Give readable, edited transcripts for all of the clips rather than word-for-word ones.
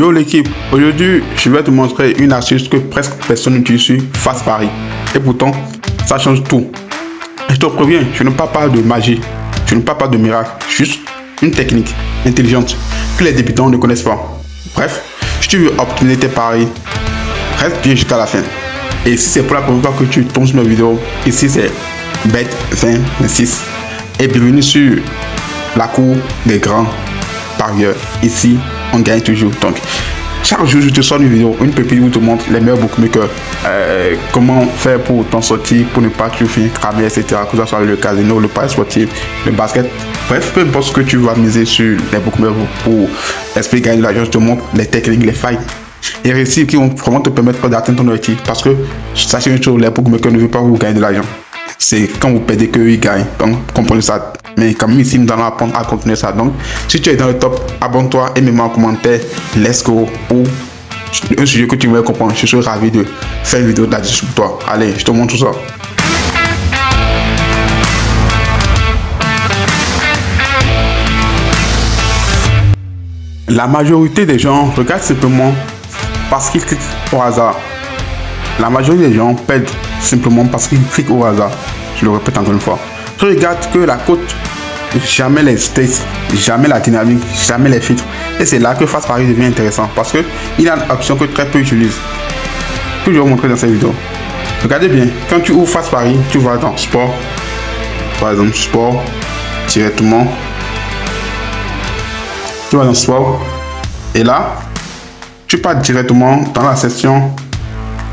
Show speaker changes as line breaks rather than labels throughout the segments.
Yo l'équipe, aujourd'hui je vais te montrer une astuce que presque personne n'utilise sur Fast Paris. Et pourtant, ça change tout. Et je te préviens, je ne parle pas de magie, je ne parle pas de miracle, juste une technique intelligente que les débutants ne connaissent pas. Bref, si tu veux optimiser tes paris, reste bien jusqu'à la fin. Et si c'est pour la première fois que tu tombes sur ma vidéo, ici c'est Bet26 et bienvenue sur la cour des grands parieurs. Ici, on gagne toujours. Donc, chaque jour, je te sors une vidéo, une pépite où je te montre les meilleurs bookmakers, comment faire pour t'en sortir, pour ne pas toujours finir cramé, etc. Que ce soit le casino, le pari sportif, le basket. Bref, peu importe ce que tu vas miser sur les bookmakers pour espérer gagner de l'argent, je te montre les techniques, les failles et récits qui vont vraiment te permettre d'atteindre ton objectif. Parce que, sachez une chose, les bookmakers ne veulent pas vous gagner de l'argent. C'est quand vous perdez qu'eux ils gagnent. Donc, comprenez ça. Mais quand même, ici, nous allons apprendre à continuer ça. Donc, si tu es dans le top, abonne-toi et mets-moi en commentaire let's go ou un sujet que tu veux comprendre. Je serai ravi de faire une vidéo là-dessus pour toi. Allez, je te montre tout ça. La majorité des gens regardent simplement parce qu'ils cliquent au hasard. La majorité des gens perdent simplement parce qu'ils cliquent au hasard. Je le répète encore une fois. Je regarde que la cote, jamais les stakes, jamais la dynamique, jamais les filtres. Et c'est là que Fast Paris devient intéressant parce qu'il a une option que très peu utilisent. Que je vais vous montrer dans cette vidéo. Regardez bien, quand tu ouvres Fast Paris, tu vas dans sport, par exemple sport, directement. Tu vas dans sport et là, tu pars directement dans la section,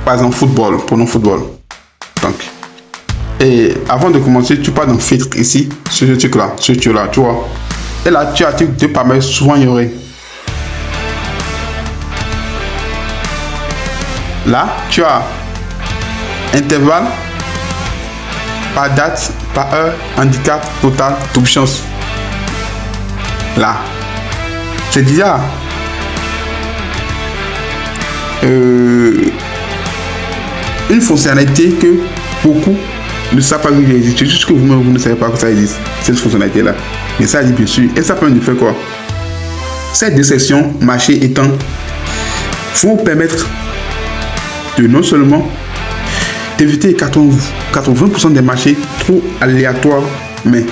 par exemple football, pour non football. Donc, et avant de commencer, tu pars dans filtre ici, sur ce truc là, tu vois. Et là, tu actives deux paramètres souvent ignorés. Là, tu as intervalle, par date, par heure, handicap, total, double chance. Là, c'est déjà une fonctionnalité que beaucoup ne savent pas que existe. C'est juste que vous-même vous ne savez pas que ça existe, cette fonctionnalité là. Mais ça existe bien sûr. Et ça permet de faire quoi? Ces deux sections, marché et temps, vont permettre de non seulement d'éviter 80% des marchés trop aléatoires, mais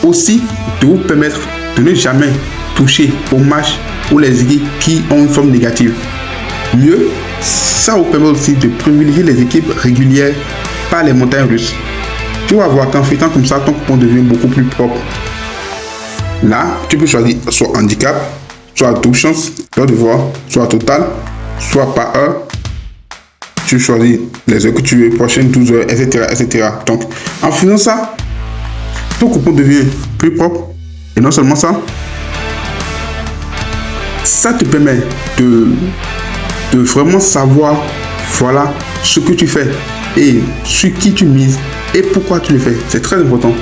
aussi de vous permettre de ne jamais toucher aux matchs ou les équipes qui ont une forme négative. Mieux, ça vous permet aussi de privilégier les équipes régulières par les montagnes russes. Tu vas voir qu'en faisant comme ça, ton coupon devient beaucoup plus propre. Là, tu peux choisir soit handicap, soit double chance, soit total, soit par heure. Tu choisis les heures que tu veux, prochaines 12 heures, etc., etc. Donc, en faisant ça, ton coupon devient plus propre. Et non seulement ça, ça te permet de vraiment savoir, voilà, ce que tu fais et sur qui tu mises et pourquoi tu le fais. C'est très important.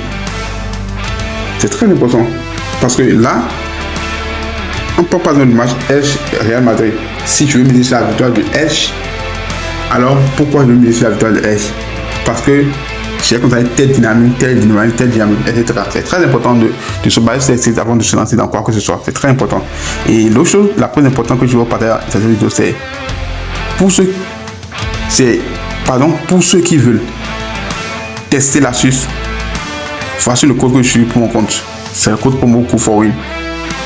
C'est très important. Parce que là, on peut pas dans le match Elche Real Madrid. Si tu veux miser sur la victoire de Elche, alors pourquoi je veux miser sur la victoire de Elche? Parce que j'ai comme ça telle dynamique, etc. C'est très important de se baser sur avant de se lancer dans quoi que ce soit. C'est très important. Et l'autre chose, la plus importante que je veux partager dans cette vidéo, c'est pour ceux qui veulent tester l'astuce, voici le code que je suis pour mon compte. C'est le code promo COUFORWIN.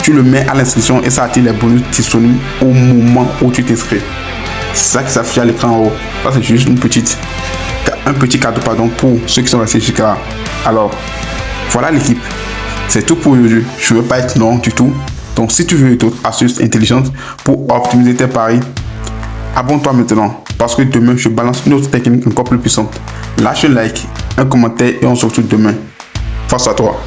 Tu le mets à l'inscription et ça attire les bonus disponibles au moment où tu t'inscris. C'est ça qui s'affiche à l'écran en haut. Ça c'est juste un petit cadeau pour ceux qui sont restés jusqu'à là. Alors, voilà l'équipe. C'est tout pour aujourd'hui. Je ne veux pas être long du tout. Donc, si tu veux d'autres astuces intelligentes pour optimiser tes paris, abonne-toi maintenant. Parce que demain, je balance une autre technique encore plus puissante. Lâche un like, un commentaire et on se retrouve demain. Face à toi.